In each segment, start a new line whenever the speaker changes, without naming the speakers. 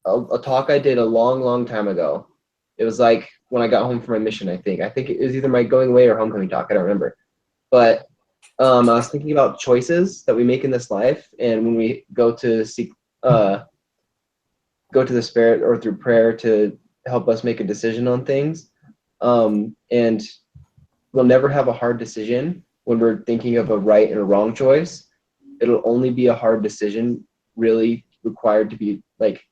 a talk I did a long time ago. It was like when I got home from my mission, I think it was either my going away or homecoming talk. I don't remember. But I was thinking about choices that we make in this life, and when we go to seek, go to the Spirit or through prayer to help us make a decision on things. And we'll never have a hard decision when we're thinking of a right and a wrong choice. It'll only be a hard decision really required to be like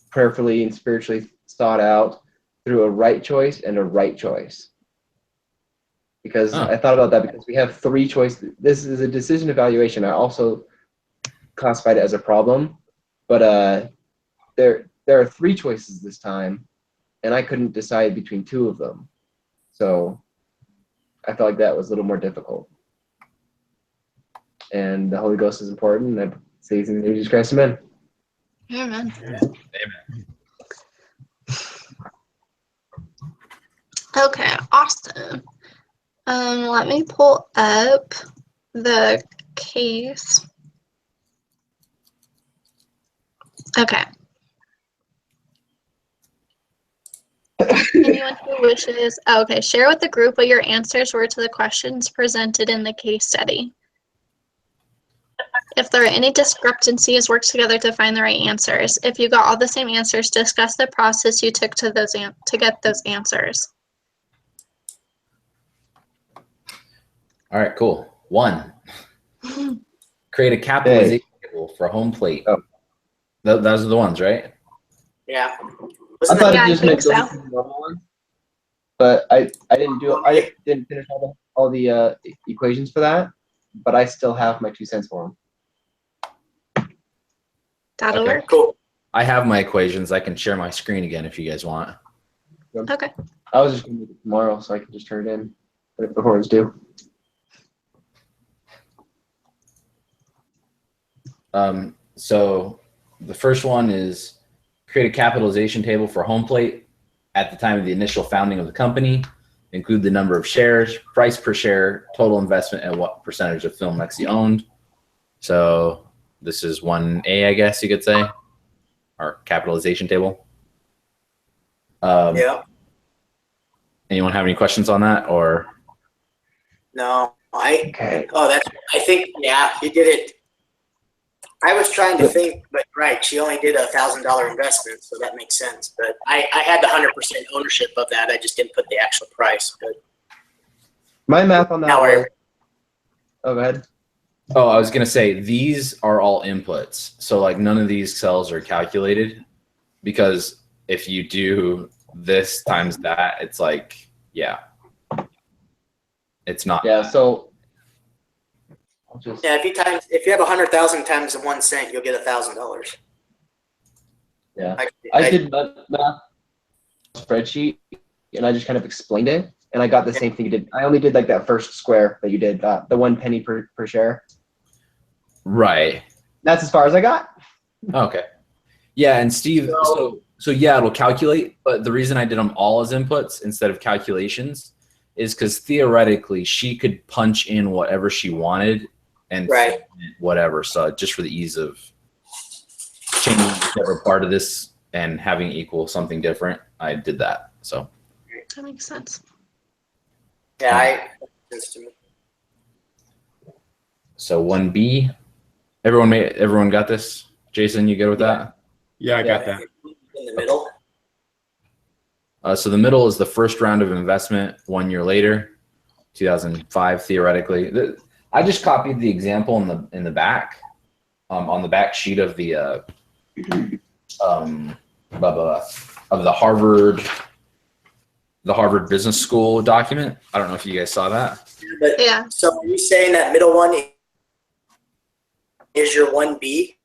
prayerfully and spiritually thought out through a right choice and a right choice. Because I thought about that because we have 3 choices. This is a decision evaluation. I also classified it as a problem, but there are 3 choices this time, and I couldn't decide between 2 of them. So I felt like that was a little more difficult. And the Holy Ghost is important. And I say these things in Jesus Christ, amen.
Amen.
Amen.
Okay, awesome. Let me pull up the case. Okay. Anyone who wishes, okay, share with the group what your answers were to the questions presented in the case study. If there are any discrepancies, work together to find the right answers. If you got all the same answers, discuss the process you took to get those answers.
All right, cool. 1, create a capitalization table for Homeplate.
Oh.
Those are the ones, right?
Yeah.
I thought
Yeah,
it just
I
meant
think
those
so.
normal ones, but I didn't finish all the equations for that, but I still have my 2 cents for them.
That'll
Okay.
work.
Cool.
I have my equations. I can share my screen again if you guys want.
Okay.
I was just going to do it tomorrow, so I can just turn it in before it's due.
So the first one is create a capitalization table for Homeplate at the time of the initial founding of the company. Include the number of shares, price per share, total investment, and what percentage of Film Lexi owned. So this is 1A, I guess you could say, our capitalization table.
Yeah.
Anyone have any questions on that, or?
No,
Okay.
I think, yeah, you did it. I was trying to think, but right, she only did $1,000 investment, so that makes sense. But I had the 100% ownership of that. I just didn't put the actual price. But
My math on that
now
was. Oh, go ahead.
Oh, I was going to say, these are all inputs. So like none of these cells are calculated, because if you do this times that, it's like, yeah, it's not.
Yeah, so
yeah, if you have 100,000 times 1 cent, you'll get $1,000.
Yeah, I did math spreadsheet, and I just kind of explained it, and I got the same thing you did. I only did like that first square that you did, the 1 penny per share.
Right.
That's as far as I got.
Okay. Yeah, and Steve, so yeah, it'll calculate, but the reason I did them all as inputs instead of calculations is because theoretically she could punch in whatever she wanted and whatever. So just for the ease of changing whichever part of this and having equal something different, I did that. So
that makes sense.
Yeah, sense to me.
So 1B, everyone got this? Jason, you good with that?
Yeah, I got that.
In the middle.
So the middle is the first round of investment 1 year later, 2005 theoretically. I just copied the example in the back, on the back sheet of the of the Harvard Business School document. I don't know if you guys saw that.
But,
yeah.
So are you saying that middle one is your 1B?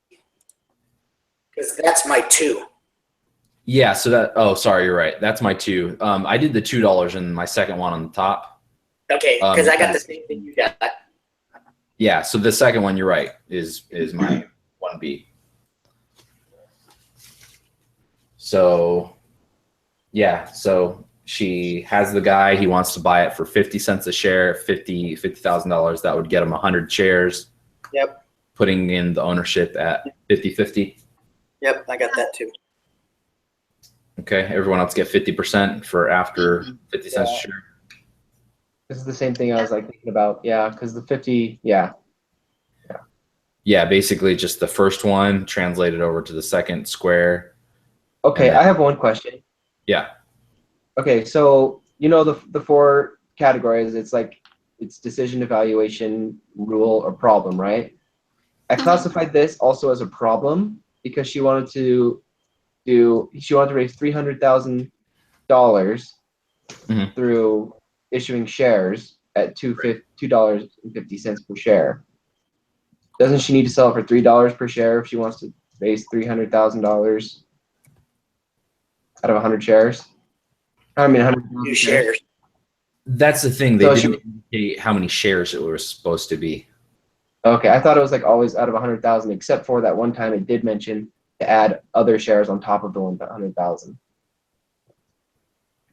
Because that's my 2.
Yeah, so that, oh, sorry, you're right. That's my 2. I did the $2 in my second one on the top.
Okay, because I got the same thing you got.
Yeah, so the second one, you're right, is my 1B. So, yeah, so she has the guy, he wants to buy it for 50 cents a share, $50,000. That would get him 100 shares.
Yep.
Putting in the ownership at 50-50.
Yep, I got that too.
Okay, everyone else get 50% for after 50 cents a share.
This is the same thing I was like thinking about. Yeah, because the 50, yeah.
Yeah, basically just the first one translated over to the second square.
Okay,
then,
I have one question.
Yeah.
Okay, so you know the four categories. It's like it's decision, evaluation, rule, or problem, right? I classified this also as a problem because she wanted to raise $300,000 through issuing shares at $2.50 per share. Doesn't she need to sell it for $3 per share if she wants to raise $300,000 out of 100 shares? I mean, 100,000 shares.
That's the thing. They
So
didn't indicate how many shares it was supposed to be.
Okay, I thought it was like always out of 100,000, except for that one time it did mention to add other shares on top of the 100,000.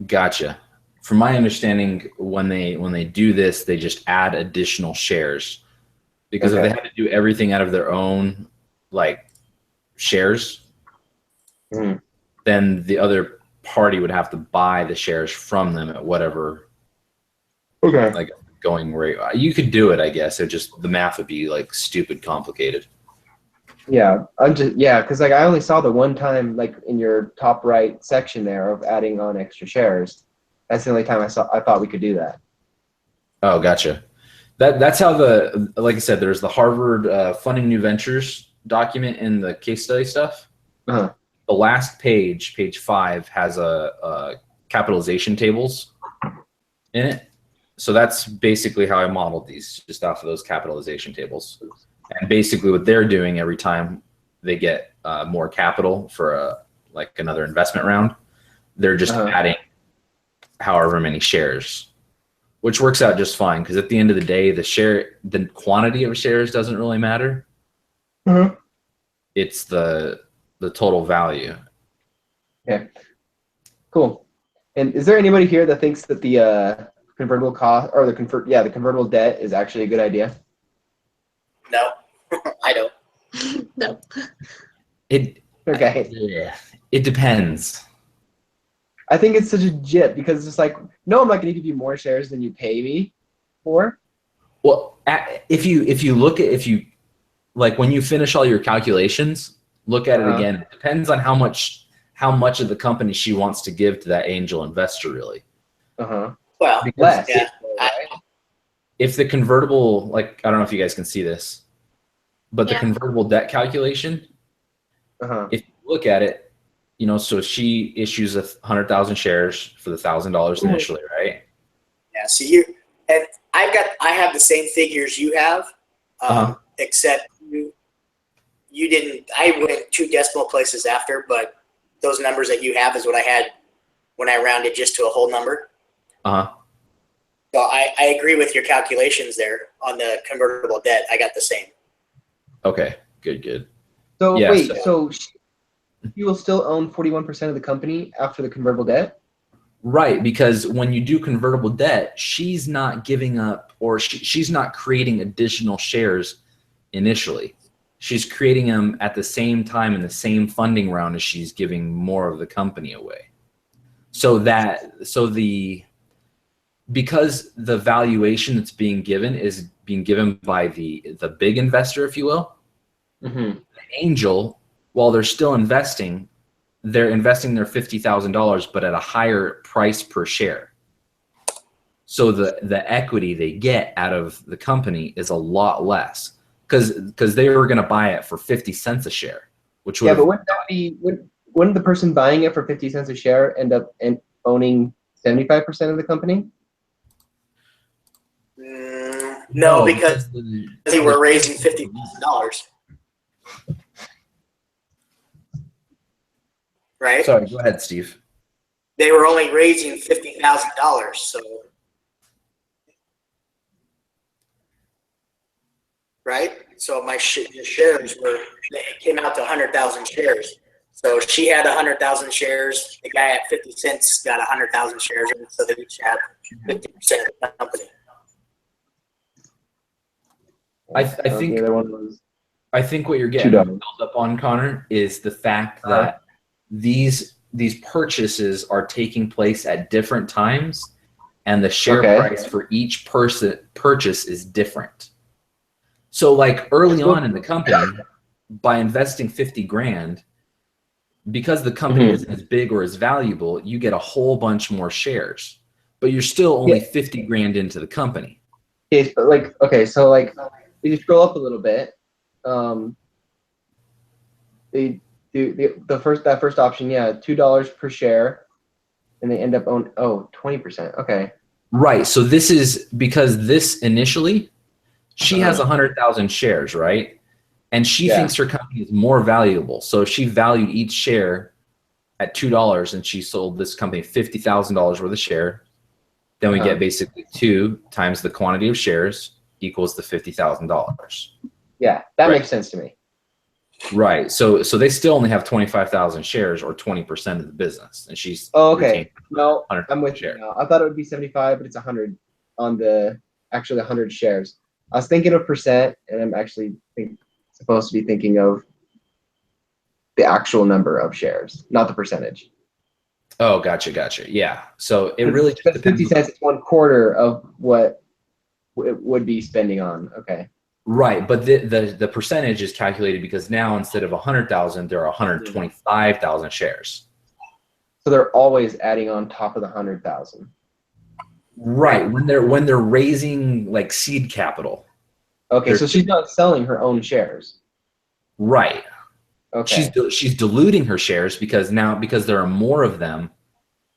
Gotcha. From my understanding, when they do this, they just add additional shares, because if they had to do everything out of their own like shares, then the other party would have to buy the shares from them at whatever like going rate. You could do it, I guess. It just the math would be like stupid complicated.
Yeah, because like I only saw the one time like in your top right section there of adding on extra shares. That's the only time I thought we could do that.
Oh, gotcha. That's how like I said, there's the Harvard Funding New Ventures document in the case study stuff. The last page, page 5, has a capitalization tables in it. So that's basically how I modeled these, just off of those capitalization tables. And basically what they're doing every time they get more capital for like another investment round, they're just adding however many shares, which works out just fine, because at the end of the day, the quantity of shares doesn't really matter. It's the total value.
Okay, cool. And is there anybody here that thinks that the convertible cost or the convertible debt is actually a good idea?
No, I don't.
No.
It depends.
I think it's such a jip because it's like, no, I'm not going to give you more shares than you pay me for.
Well, if you look at like when you finish all your calculations, look at it again. It depends on how much of the company she wants to give to that angel investor, really.
Well,
less.
If the convertible, like, I don't know if you guys can see this, but the convertible debt calculation, if you look at it, so she issues 100,000 shares for the $1,000 initially, right?
Yeah. See, I have the same figures you have, except you didn't. I went 2 decimal places after, but those numbers that you have is what I had when I rounded just to a whole number. So I agree with your calculations there on the convertible debt. I got the same.
Okay, good.
So yeah, wait, so you will still own 41% of the company after the convertible debt?
Right, because when you do convertible debt, she's not giving up, or she's not creating additional shares initially. She's creating them at the same time in the same funding round as she's giving more of the company away. Because the valuation that's being given is being given by the big investor, if you will. The angel, while they're still investing, they're investing their $50,000, but at a higher price per share. So the equity they get out of the company is a lot less, because they were going to buy it for 50 cents a share, which would
but wouldn't the person buying it for 50 cents a share end up owning 75% of the company?
No, because they were raising $50,000. Right?
Sorry, go ahead, Steve.
They were only raising $50,000, so. Right? So my shares it came out to 100,000 shares. So she had 100,000 shares. The guy at 50 cents got 100,000 shares, and so they each had 50% of the company.
I think what you're getting held up on, Connor, is the fact that these these purchases are taking place at different times, and the share price for each purchase is different. So like early on in the company, by investing 50 grand, because the company isn't as big or as valuable, you get a whole bunch more shares, but you're still only 50 grand into the company.
Okay, but like, okay, so like, if you scroll up a little bit, they do that first option, $2 per share, and they end up owning 20%. Okay.
Right. So this is because this initially, she has 100,000 shares, right? And she thinks her company is more valuable. So she valued each share at $2, and she sold this company $50,000 worth of share. Then we get basically 2 times the quantity of shares equals the $50,000.
Yeah, that makes sense to me.
Right. So they still only have 25,000 shares, or 20% of the business, and she's
okay. No, I'm with
you
now. I thought it would be 75, but it's 100 on the actually 100 shares. I was thinking of percent, and I'm actually supposed to be thinking of the actual number of shares, not the percentage.
Oh, gotcha. Yeah. So it really just depends.
50 cents is 1/4 of what it would be spending on. Okay.
Right, but the percentage is calculated because now instead of 100,000, there are 125,000 shares.
So they're always adding on top of the 100,000.
Right, when they're raising like seed capital.
Okay, so she's not selling her own shares.
Right.
Okay.
She's diluting her shares because there are more of them.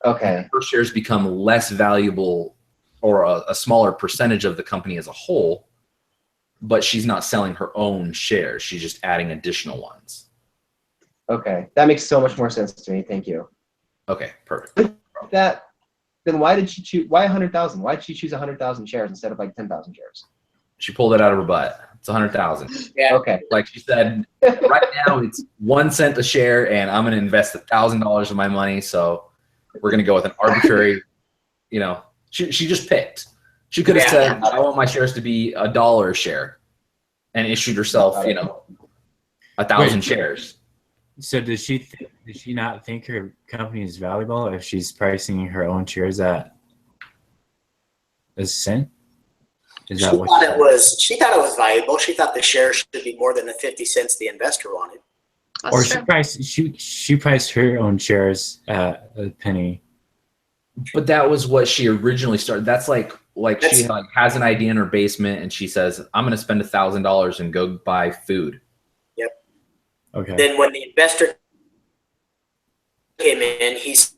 Okay.
Her shares become less valuable, or a smaller percentage of the company as a whole. But she's not selling her own shares. She's just adding additional ones.
Okay. That makes so much more sense to me. Thank you.
Okay, perfect.
Then why did she choose, why 100,000? Why did she choose 100,000 shares instead of like 10,000 shares?
She pulled it out of her butt. It's 100,000.
Yeah. Okay.
Like she said, right now it's 1 cent a share, and I'm going to invest $1,000 of my money. So we're going to go with an arbitrary, she just picked. She could have said, I want my shares to be $1 a share, and issued herself, 1,000 shares.
So does she not think her company is valuable if she's pricing her own shares at a cent?
She thought it was valuable. She thought the shares should be more than the 50 cents the investor wanted.
Or she priced her own shares at a penny.
But that was what she originally started. That's like she has an idea in her basement, and she says, I'm going to spend $1,000 and go buy food.
Yep.
Okay.
Then when the investor came in, he said,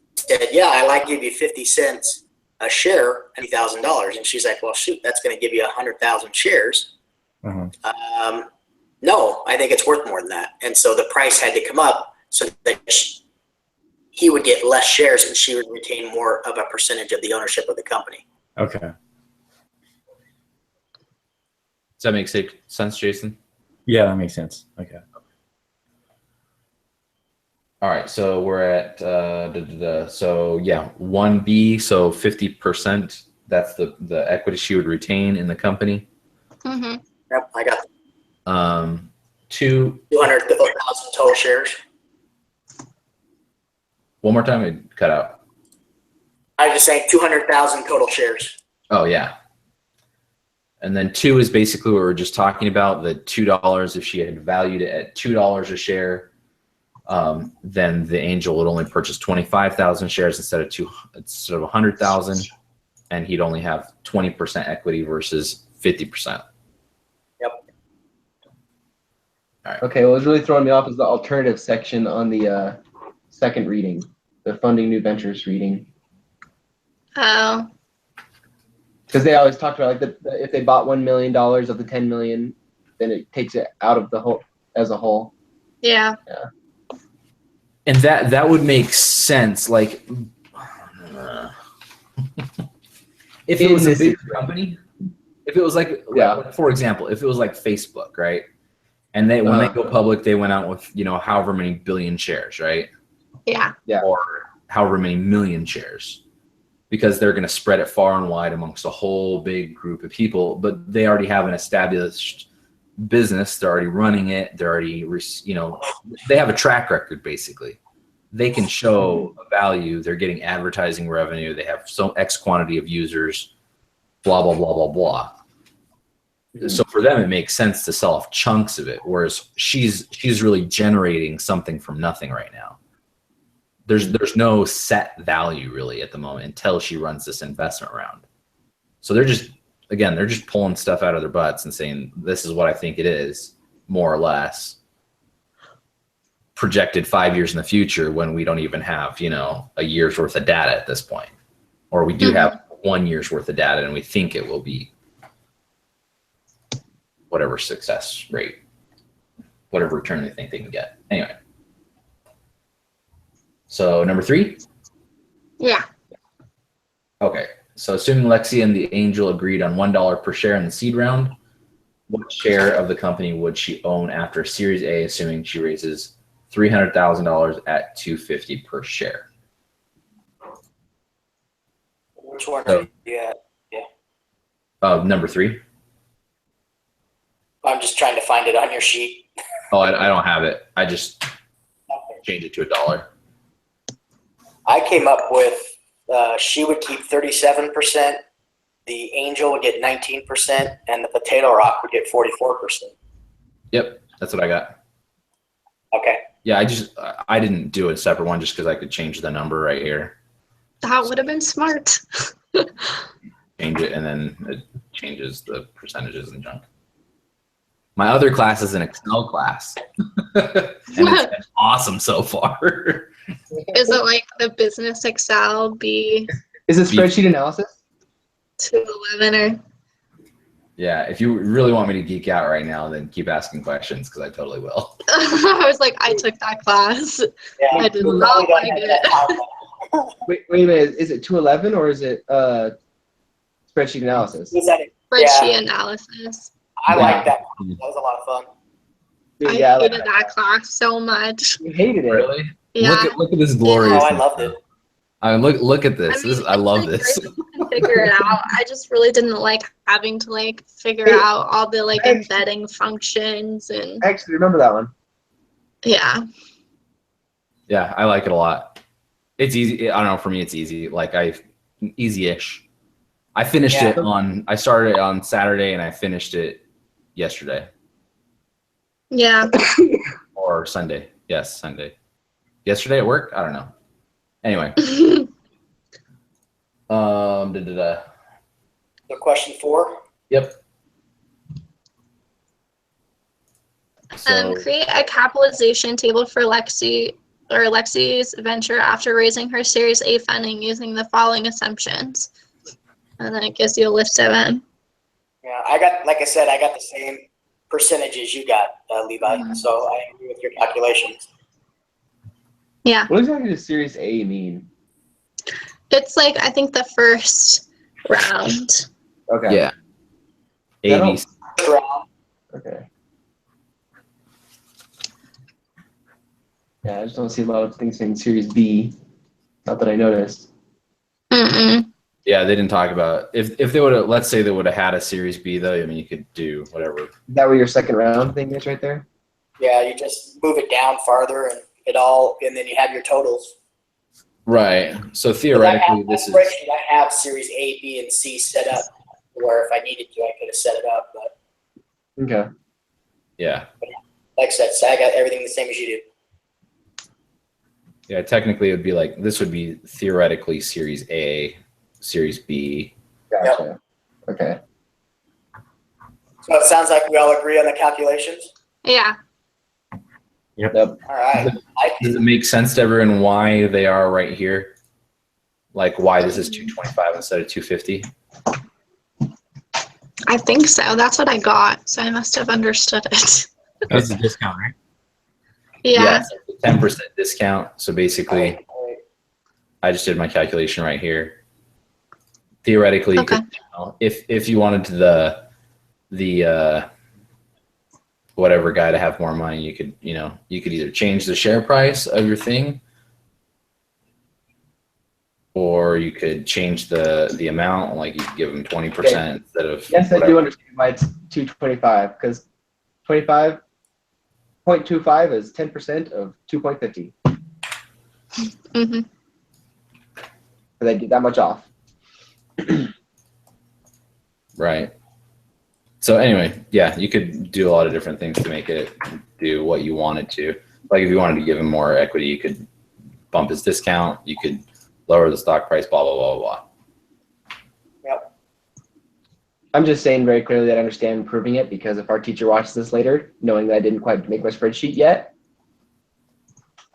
I give you 50 cents a share, $50,000. And she's like, well, shoot, that's going to give you 100,000 shares.
Uh-huh.
No, I think it's worth more than that. And so the price had to come up so that he would get less shares and she would retain more of a percentage of the ownership of the company.
Okay.
Does that make sense, Jason?
Yeah, that makes sense. Okay.
All right, so we're at so 1B, so 50%. That's the equity she would retain in the company.
Mm-hmm.
Yep, I got 200,000 total shares.
One more time, it cut out.
I was just saying 200,000 total shares.
Oh yeah. And then 2 is basically what we were just talking about. The $2, if she had valued it at $2 a share, then the angel would only purchase 25,000 shares instead of 100,000, and he'd only have 20% equity versus 50%.
Yep.
All right.
Okay. What was really throwing me off is the alternative section on the second reading, the funding new ventures reading.
Oh.
Because they always talked about if they bought $1 million of the 10 million, then it takes it out of the whole as a whole.
Yeah.
And that would make sense. Like, if it was a big company, if it was like, for example, if it was like Facebook, right? And when they go public, they went out with however many billion shares, right?
Yeah.
Or however many million shares. Because they're going to spread it far and wide amongst a whole big group of people, but they already have an established business. They're already running it. They're already, they have a track record basically. they can show a value. They're getting advertising revenue. They have so X quantity of users, blah, blah, blah, blah, blah. So for them, it makes sense to sell off chunks of it. Whereas she's really generating something from nothing right now. There's no set value really at the moment until she runs this investment round. So they're just pulling stuff out of their butts and saying, this is what I think it is, more or less. Projected 5 years in the future when we don't even have, a year's worth of data at this point. Or we do have 1 year's worth of data and we think it will be whatever success rate, whatever return they think they can get. Anyway. So number 3?
Yeah.
Okay. So assuming Lexi and the angel agreed on $1 per share in the seed round, what share of the company would she own after Series A, assuming she raises $300,000 at $250 per share?
Which one are you at? Yeah.
Number 3.
I'm just trying to find it on your sheet.
Oh, I don't have it. I just changed it to $1.
I came up with she would keep 37%, the angel would get 19%, and the potato rock would get 44%.
Yep, that's what I got.
Okay.
Yeah, I didn't do a separate one just because I could change the number right here.
That would have been smart.
Change it, and then it changes the percentages and junk. My other class is an Excel class, and it's been awesome so far.
Is it like the business Excel B
Is it spreadsheet analysis?
211 or?
Yeah, if you really want me to geek out right now, then keep asking questions because I totally will.
I was like, I took that class.
Yeah,
I did
we
not
probably
like
don't have
it.
that time.
Wait a minute. Is it 211 or is it spreadsheet analysis?
Is that it?
Spreadsheet analysis.
I
Yeah.
like that. That was a lot of fun.
Dude,
I
yeah,
hated that class so much.
You hated it.
Really?
Yeah.
Look at this glorious.
Oh, I loved it.
Look at this. I love this.
Great to figure it out. I just really didn't like having to figure out all the embedding functions and
I actually remember that one.
yeah.
Yeah, I like it a lot. It's easy. I don't know. For me, it's easy. Easy-ish. I finished it I started it on Saturday and I finished it yesterday
Yeah.
or Sunday. Yes, Sunday. Yesterday at work? I don't know. Anyway.
So question 4.
Yep. So,
Create a capitalization table for Lexi's venture after raising her Series A funding using the following assumptions. And then it gives you a list of them.
Yeah, like I said, I got the same percentages you got, Levi. So I agree with your calculations.
Yeah.
What exactly does Series A mean?
It's I think the first round.
Okay.
yeah.
I don't-
80s.
Okay. Yeah, I just don't see a lot of things saying Series B. Not that I noticed.
Mm-mm.
Yeah, they didn't talk about if they would have. Let's say they would have had a Series B though. I mean, you could do whatever.
Is that where your second round thing is right there?
Yeah, you just move it down farther and then you have your totals.
Right. So theoretically, this is.
I have Series A, B, and C set up where if I needed to, I could have set it up. But
Okay.
Yeah.
like I said, so I got everything the same as you do.
Yeah. Technically, it would be this would be theoretically Series A, Series B.
Gotcha. Okay.
So it sounds like we all agree on the calculations.
Yeah.
Yep.
All right.
Does it make sense to everyone why they are right here? Why this is 225 instead of 250?
I think so. That's what I got. So I must have understood it.
That's a discount, right?
Yeah.
So 10% discount. So basically, I just did my calculation right here. Theoretically, you could, if you wanted the whatever guy to have more money, you could either change the share price of your thing, or you could change the amount. You could give them 20% instead of.
Yes,
whatever.
I do understand why it's 225 because 25.25 is 10% of 2.50.
Mm-hmm.
They get that much off.
Right. So anyway, yeah, you could do a lot of different things to make it do what you wanted to. Like if you wanted to give him more equity, you could bump his discount. You could lower the stock price, blah, blah, blah, blah.
Yep.
I'm just saying very clearly that I understand improving it, because if our teacher watches this later, knowing that I didn't quite make my spreadsheet yet,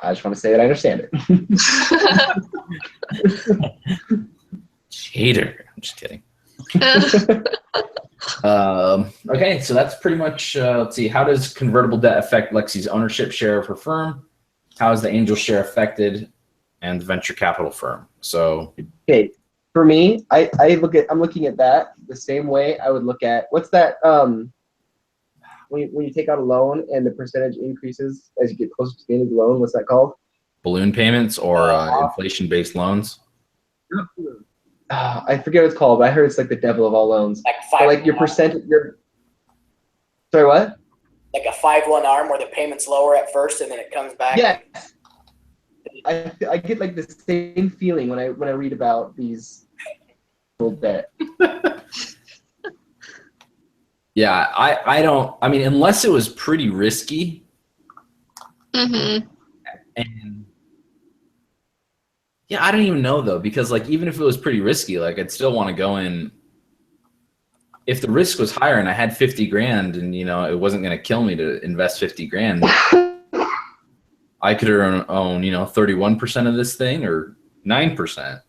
I just want to say that I understand it.
Cheater. I'm just kidding. Okay, so that's pretty much, let's see, how does convertible debt affect Lexi's ownership share of her firm? How is the angel share affected, and the venture capital firm? So,
Okay, for me, I'm looking at that the same way I would look at, what's that, when you take out a loan and the percentage increases as you get closer to the end of the loan, what's that called?
balloon payments or inflation-based loans?
I forget what it's called, but I heard it's like the devil of all loans.
Like
But like your percent, sorry, what?
Like a 5-1 arm where the payment's lower at first and then it comes back.
Yeah. I get like the same feeling when I read about these debt.
Yeah, I don't, I mean, unless it was pretty risky.
Mm-hmm.
And yeah, I don't even know though, because like even if it was pretty risky, like I'd still want to go in. If the risk was higher and I had 50 grand and it wasn't going to kill me to invest 50 grand, I could own 31% of this thing or 9%.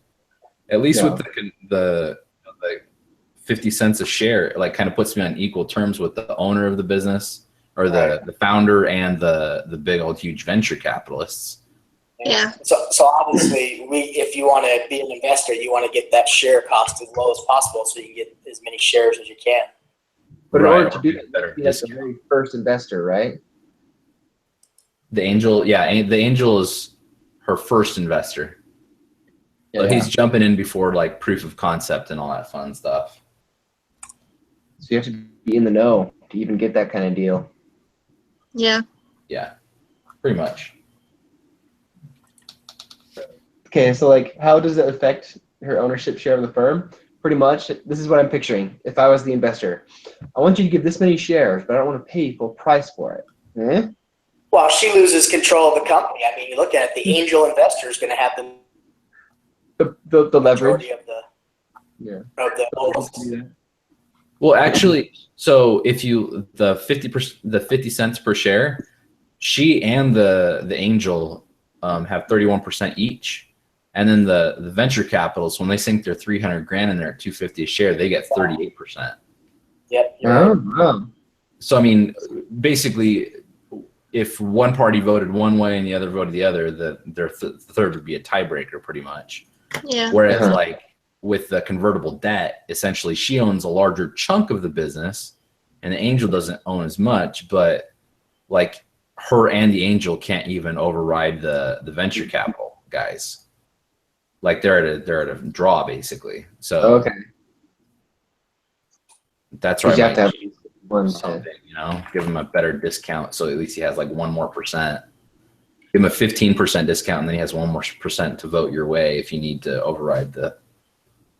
At least with the 50 cents a share, like kind of puts me on equal terms with the owner of the business or the founder and the big old huge venture capitalists.
Yeah.
So obviously, if you want to be an investor, you want to get that share cost as low as possible, so you can get as many shares as you can.
But in order to do
that,
that, that's the very first investor, right?
The angel, yeah, the angel is her first investor. So he's jumping in before like proof of concept and all that fun stuff.
So you have to be in the know to even get that kind of deal.
Yeah.
Yeah, pretty much.
Okay, so like, how does it affect her ownership share of the firm? Pretty much, this is what I'm picturing. If I was the investor, I want you to give this many shares, but I don't want to pay full price for it.
Well, she loses control of the company. I mean, you look at it, the angel investor is going to have
The leverage.
majority of the owners.
Well, actually, so if you the 50 cents per share, she and the angel have 31% each. And then the venture capitalists, when they sink their 300 grand in there at 250 a share, they get 38%.
Yep.
Oh.
So I mean, basically, if one party voted one way and the other voted the other, the third would be a tiebreaker, pretty much.
Yeah.
Whereas, like with the convertible debt, essentially she owns a larger chunk of the business, and the angel doesn't own as much. But like her and the angel can't even override the venture capital guys. Like they're at a draw basically. So
Okay.
that's right.
You have to have
something, give him a better discount, so at least he has like 1% more. Give him a 15% discount, and then he has 1% more to vote your way if you need to override the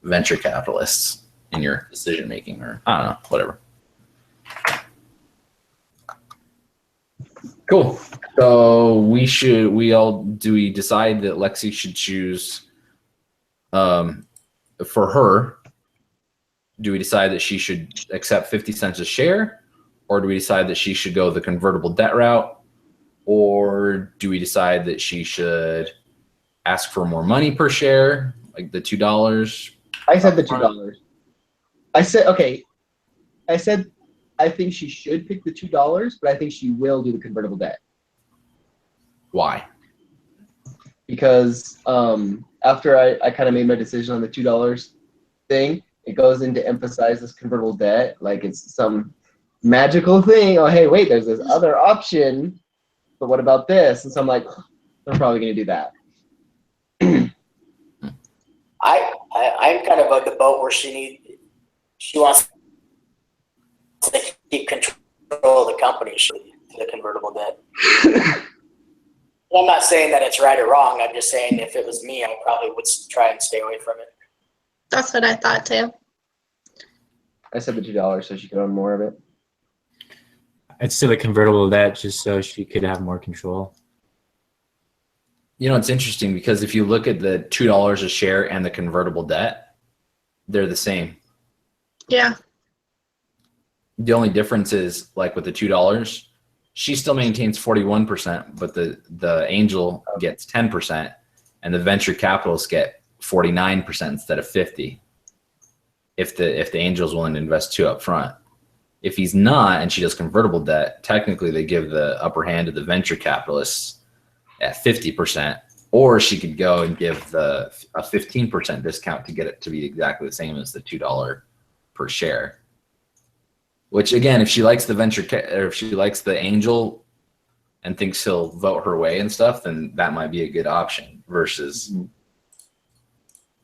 venture capitalists in your decision making, or I don't know, whatever. Cool. So we decide that Lexi should choose for her? Do we decide that she should accept 50 cents a share, or do we decide that she should go the convertible debt route, or do we decide that she should ask for more money per share, like the $2?
I said the $2. I said, okay. I said I think she should pick the $2, but I think she will do the convertible debt.
Why?
Because after I kind of made my decision on the $2 thing, it goes in to emphasize this convertible debt like it's some magical thing. Oh, hey, wait, there's this other option, but what about this? And so I'm like, I'm probably going to do that.
I'm kind of like the boat where she wants to keep control of the company, the convertible debt. I'm not saying that it's right or wrong. I'm just saying if it was me, I probably would try and stay away from it.
That's what I thought too.
I said the $2 so she could own more of it.
It's still a convertible debt just so she could have more control.
You know, it's interesting because if you look at the $2 a share and the convertible debt, they're the same.
Yeah.
The only difference is, like with the $2, she still maintains 41%, but the angel gets 10%, and the venture capitalists get 49% instead of 50%. If the angel is willing to invest 2 up front. If he's not, and she does convertible debt, technically they give the upper hand to the venture capitalists at 50%, or she could go and give a 15% discount to get it to be exactly the same as the $2 per share. Which again, if she likes the or if she likes the angel and thinks he'll vote her way and stuff, then that might be a good option versus,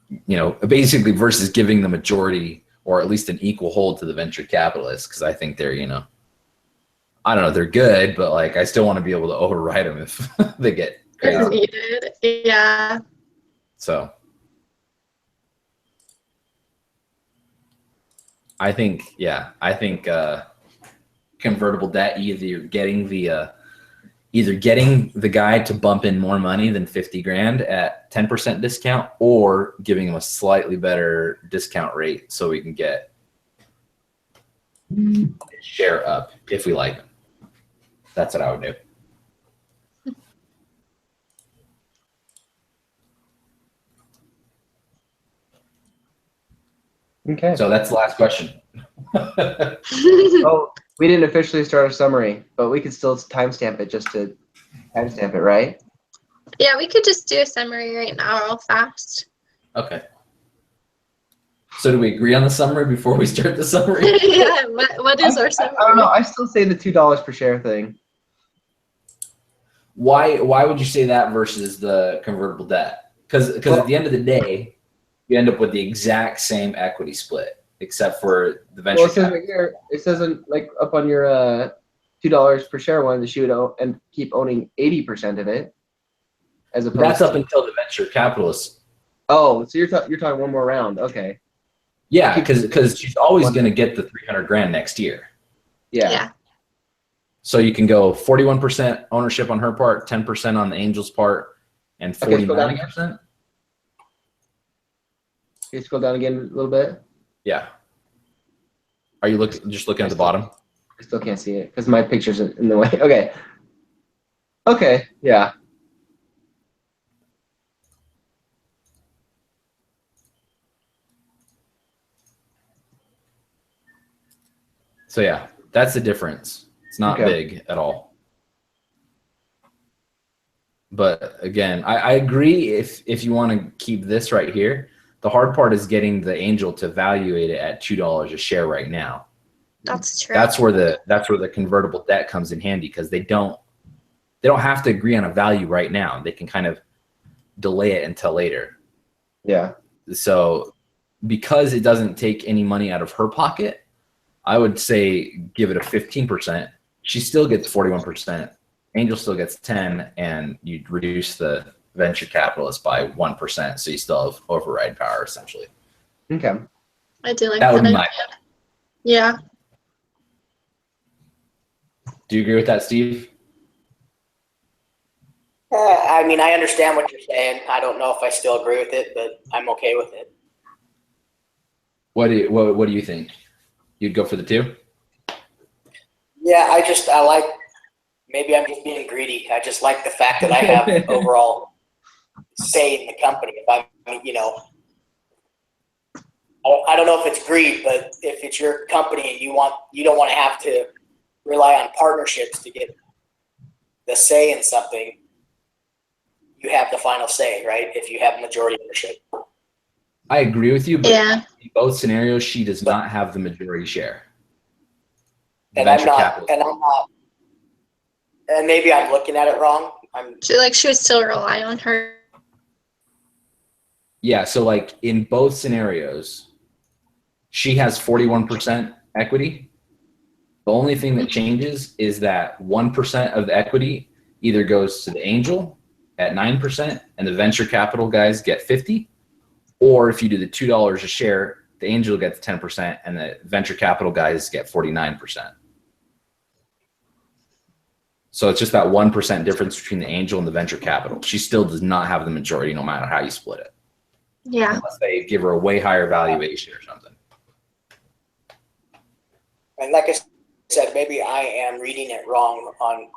you know, basically versus giving the majority or at least an equal hold to the venture capitalists. Cause I think they're, you know, I don't know, they're good, but like, I still want to be able to override them if they get crazy.
If needed. Yeah.
So I think convertible debt, either getting the guy to bump in more money than 50 grand at 10% discount, or giving him a slightly better discount rate so we can get his share up if we like him. That's what I would do.
Okay.
So that's the last question.
Oh, we didn't officially start a summary, but we could still timestamp it just to timestamp it, right?
Yeah, we could just do a summary right now real fast.
Okay. So do we agree on the summary before we start the summary?
Yeah, what is our summary?
I don't know. I still say the $2 per share thing.
Why would you say that versus the convertible debt? Because at the end of the day, you end up with the exact same equity split, except for the venture.
Well, it says right here, it says like up on your $2 per share one that she would own and keep owning 80% of it, as opposed.
That's up until the venture capitalists.
Oh, so you're talking one more round? Okay.
Yeah, because she's always going to get the 300 grand next year.
Yeah.
Yeah.
So you can go 41% ownership on her part, 10% on the angel's part, and 49%.
Can you scroll down again a little bit?
Yeah. Are you just looking at the bottom?
I still can't see it because my picture's in the way. Okay. Okay. Yeah.
So yeah, that's the difference. It's not
Okay.
big at all. But again, I agree if you want to keep this right here. The hard part is getting the angel to evaluate it at $2 a share right now.
That's true.
That's where the convertible debt comes in handy, because they don't have to agree on a value right now. They can kind of delay it until later.
Yeah.
So because it doesn't take any money out of her pocket, I would say give it a 15%. She still gets 41%. Angel still gets 10, and you reduce the venture capitalist by 1%, so you still have override power essentially.
Okay.
I do like
That would be
idea.
my.
Yeah.
Do you agree with that, Steve?
I mean, I understand what you're saying. I don't know if I still agree with it, but I'm okay with it.
What do you think? You'd go for the 2?
Yeah, I like, maybe I'm just being greedy. I just like the fact that I have overall say in the company. If I'm, you know, I don't know if it's greed, but if it's your company and you don't want to have to rely on partnerships to get the say in something, you have the final say, right? If you have majority ownership.
I agree with you, but
Yeah.
in both scenarios, she does not have the majority share.
And I'm not, and maybe I'm looking at it wrong.
She would still rely on her.
Yeah, so like in both scenarios, she has 41% equity. The only thing that changes is that 1% of the equity either goes to the angel at 9% and the venture capital guys get 50, or if you do the $2 a share, the angel gets 10% and the venture capital guys get 49%. So it's just that 1% difference between the angel and the venture capital. She still does not have the majority no matter how you split it.
Yeah.
Unless they give her a way higher valuation or something.
And like I said, maybe I am reading it wrong on.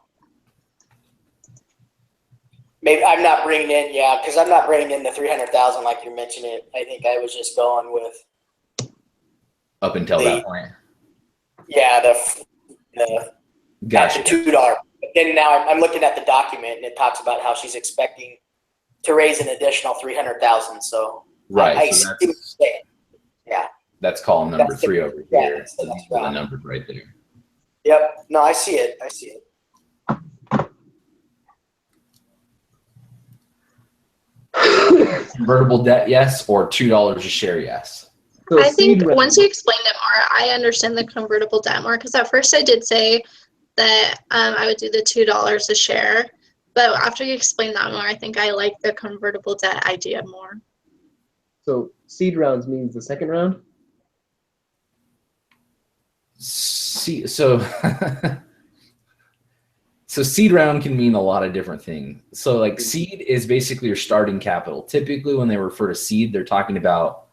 Maybe I'm not bringing in, because I'm not bringing in the 300,000 like you're mentioning it. I think I was just going with.
Up until that point.
Yeah, the
Gotcha.
$2. But then now I'm looking at the document and it talks about how she's expecting to raise an additional 300,000. So
right.
I
So
see what you're saying. Yeah.
That's column number 3 over here.
That's
So these are the numbers right there.
Yep. No, I see it.
Convertible debt, yes, or $2 a share, yes.
So
I think
seed round-
once you explained it more, I understand the convertible debt more, because at first I did say that I would do the $2 a share, but after you explained that more, I think I like the convertible debt idea more.
So seed rounds means the second round?
See, so so seed round can mean a lot of different things. So like seed is basically your starting capital. Typically when they refer to seed, they're talking about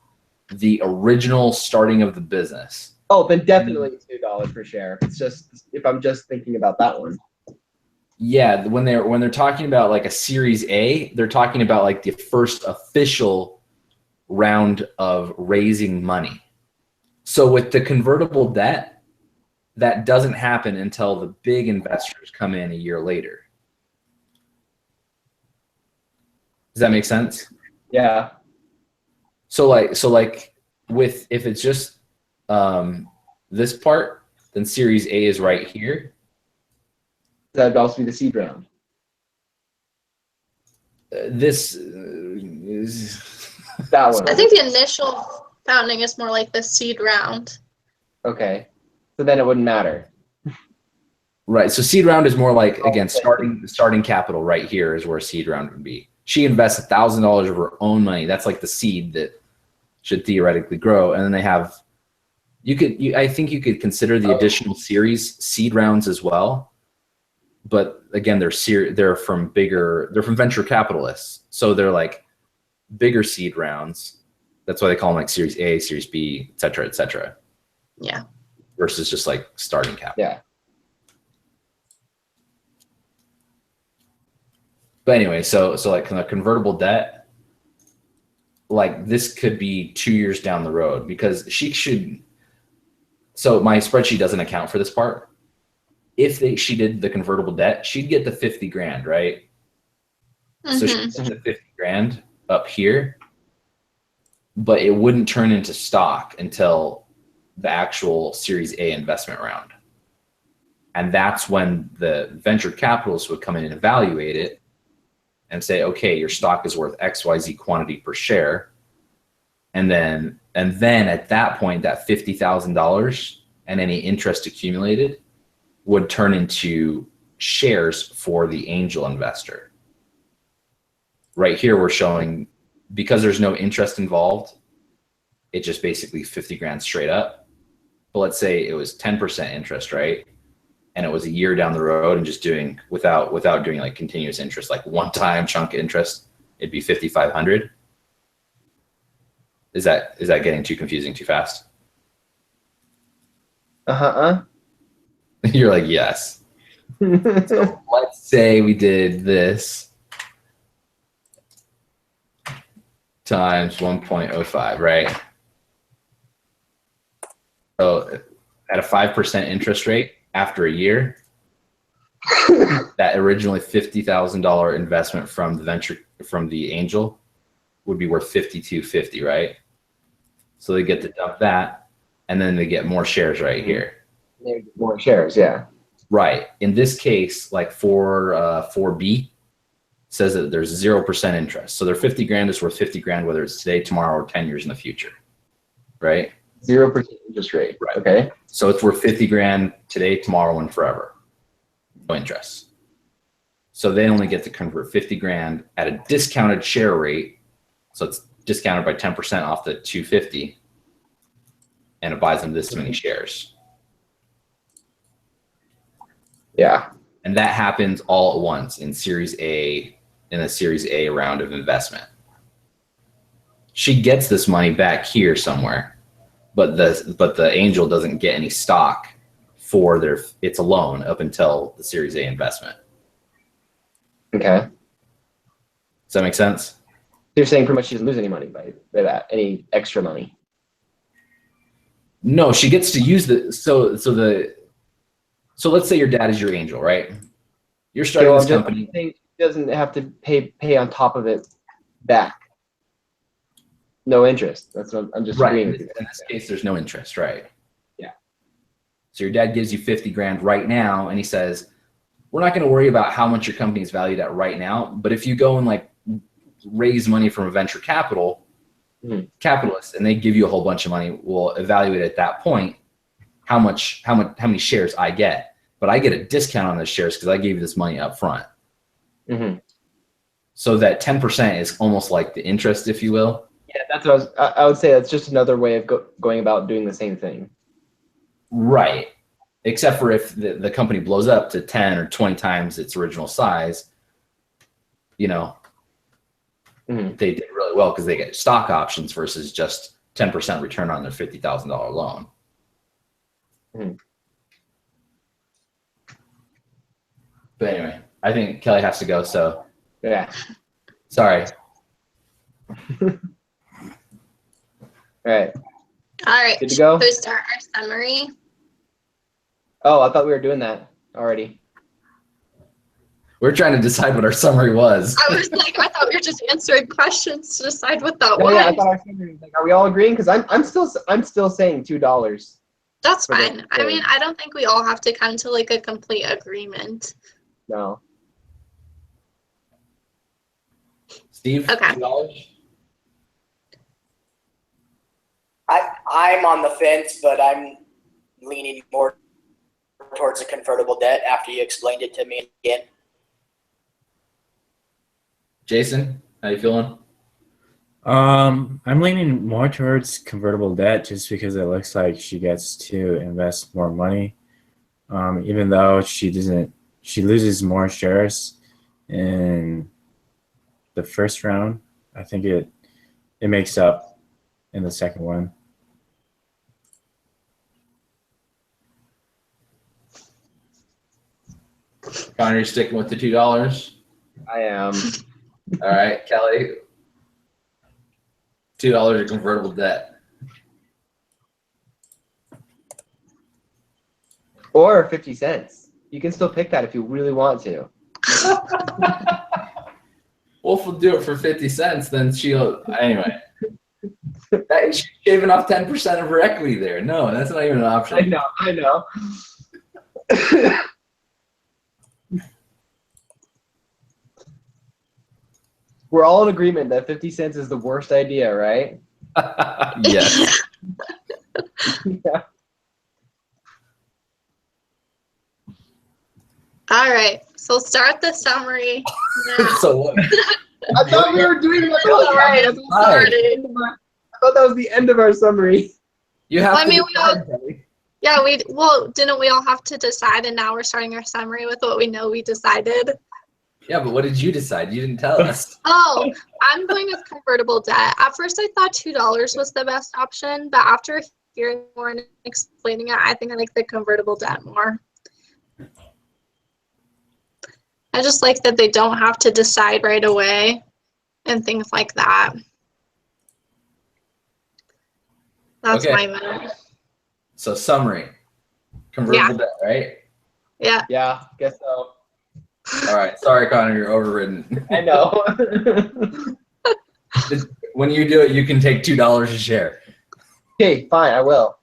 the original starting of the business.
Oh, then definitely $2 per share. It's just if I'm just thinking about that one.
Yeah, when they're talking about like a Series A, they're talking about like the first official round of raising money. So with the convertible debt, that doesn't happen until the big investors come in a year later. Does that make sense?
Yeah.
So like with, if it's just this part, then Series A is right here.
That'd also be the seed round.
This is
That one.
I think the initial founding is more like the seed round.
Okay. So then it wouldn't matter.
right. So seed round is more like, again, starting capital right here is where seed round would be. She invests $1,000 of her own money. That's like the seed that should theoretically grow. And then they have, I think you could consider the additional series seed rounds as well. But again, they're from venture capitalists. So they're like bigger seed rounds. That's why they call them like Series A, Series B, et cetera, et cetera.
Yeah.
Versus just like starting capital.
Yeah.
But anyway, so like the convertible debt, like this could be 2 years down the road because she should. So my spreadsheet doesn't account for this part. If she did the convertible debt, she'd get the 50 grand, right?
Mm-hmm.
So she'd get the 50 grand up here, but it wouldn't turn into stock until the actual Series A investment round. And that's when the venture capitalists would come in and evaluate it and say, okay, your stock is worth XYZ quantity per share. And then at that point, that $50,000 and any interest accumulated would turn into shares for the angel investor. Right here, we're showing, because there's no interest involved, it just basically 50 grand straight up. But let's say it was 10% interest, right? And it was a year down the road and just doing without doing like continuous interest, like one time chunk interest, it'd be 5,500. Is that getting too confusing too fast? You're like, yes. So let's say we did this times 1.05, right? So at a 5% interest rate after a year, that originally $50,000 investment from the angel would be worth $52.50, right? So they get to dump that, and then they get more shares right here.
They get more shares, yeah.
Right. In this case, like for 4B, says that there's 0% interest. So their 50 grand is worth 50 grand, whether it's today, tomorrow, or 10 years in the future, right?
0% interest rate.
Right.
Okay.
So it's worth 50 grand today, tomorrow, and forever. No interest. So they only get to convert 50 grand at a discounted share rate. So it's discounted by 10% off the 250, and it buys them this many shares.
Yeah.
And that happens all at once in a Series A round of investment. She gets this money back here somewhere, but the angel doesn't get any stock for it's a loan up until the Series A investment.
Okay.
Does that make sense?
You're saying pretty much she doesn't lose any money by that, any extra money.
No, she gets to use so let's say your dad is your angel, right? You're starting this company.
She doesn't have to pay on top of it back. No interest. That's what I'm just agreeing with you.
In this case, there's no interest, right?
Yeah.
So your dad gives you 50 grand right now, and he says, we're not going to worry about how much your company is valued at right now, but if you go and like raise money from a venture capitalist, and they give you a whole bunch of money, we'll evaluate at that point how many shares I get. But I get a discount on those shares because I gave you this money up front.
Mm-hmm.
So that 10% is almost like the interest, if you will.
Yeah, that's what I would say. That's just another way of going about doing the same thing. Right.
Except for if the company blows up to 10 or 20 times its original size, they did really well because they get stock options versus just 10% return on their $50,000 loan.
Mm-hmm.
But anyway, I think Kelly has to go, so
yeah.
Sorry.
All right.
All right.
Good to go?
Should we start our summary?
Oh, I thought we were doing that already.
We're trying to decide what our summary was.
I was like, I thought we were just answering questions to decide what that
Oh,
was.
yeah, I thought our summary was like, are we all agreeing? Because I'm still saying $2.
That's fine. I mean, I don't think we all have to come to like a complete agreement.
No.
Steve?
Okay.
$2?
I'm on the fence, but I'm leaning more towards the convertible debt after you explained it to me again.
Jason, how you feeling?
I'm leaning more towards convertible debt just because it looks like she gets to invest more money. Even though she loses more shares in the first round. I think it makes up in the second one.
Connor, you sticking with the $2?
I am.
All right, Kelly. $2 of convertible debt.
Or 50 cents. You can still pick that if you really want to.
Wolf will do it for 50 cents, then anyway. She's shaving off 10% of her equity there. No, that's not even an option.
I know. We're all in agreement that 50 cents is the worst idea, right?
Yes.
Yeah.
All right. So start the summary now.
So what?
I thought we were doing that. All right. I thought that was the end of our summary.
You have to
we
decide, Kelly.
Yeah, didn't we all have to decide, and now we're starting our summary with what we know we decided?
Yeah, but what did you decide? You didn't tell us.
Oh, I'm going with convertible debt. At first, I thought $2 was the best option, but after hearing more and explaining it, I think I like the convertible debt more. I just like that they don't have to decide right away and things like that. That's
Okay.
my vote.
So summary. Convertible debt, right?
Yeah.
Yeah, guess so.
All right. Sorry, Connor, you're overridden.
I know.
When you do it, you can take $2 a share.
Okay, fine, I will.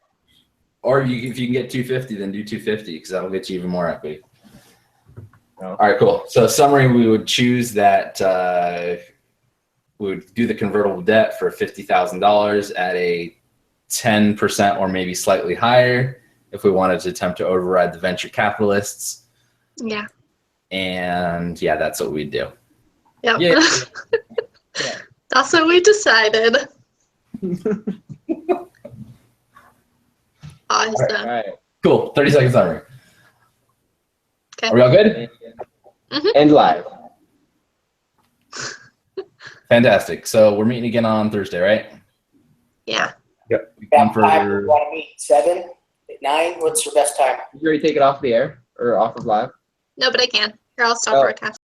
Or if you can get 250, then do 250 because that'll get you even more equity.
No.
All right, cool. So summary, we would choose that we would do the convertible debt for $50,000 at a 10% or maybe slightly higher if we wanted to attempt to override the venture capitalists.
Yeah.
And yeah, that's what we'd do.
Yep.
Yeah.
That's what we decided. Awesome.
All right.
Cool. 30 seconds summary.
Okay.
Are we all good?
And live.
Fantastic. So we're meeting again on Thursday, right?
Yeah.
We come
Best time
for
you want to meet 7, 9? What's your best time?
Did you already take it off the air or off of live?
No, but I can. Here, I'll stop
Oh.
broadcast.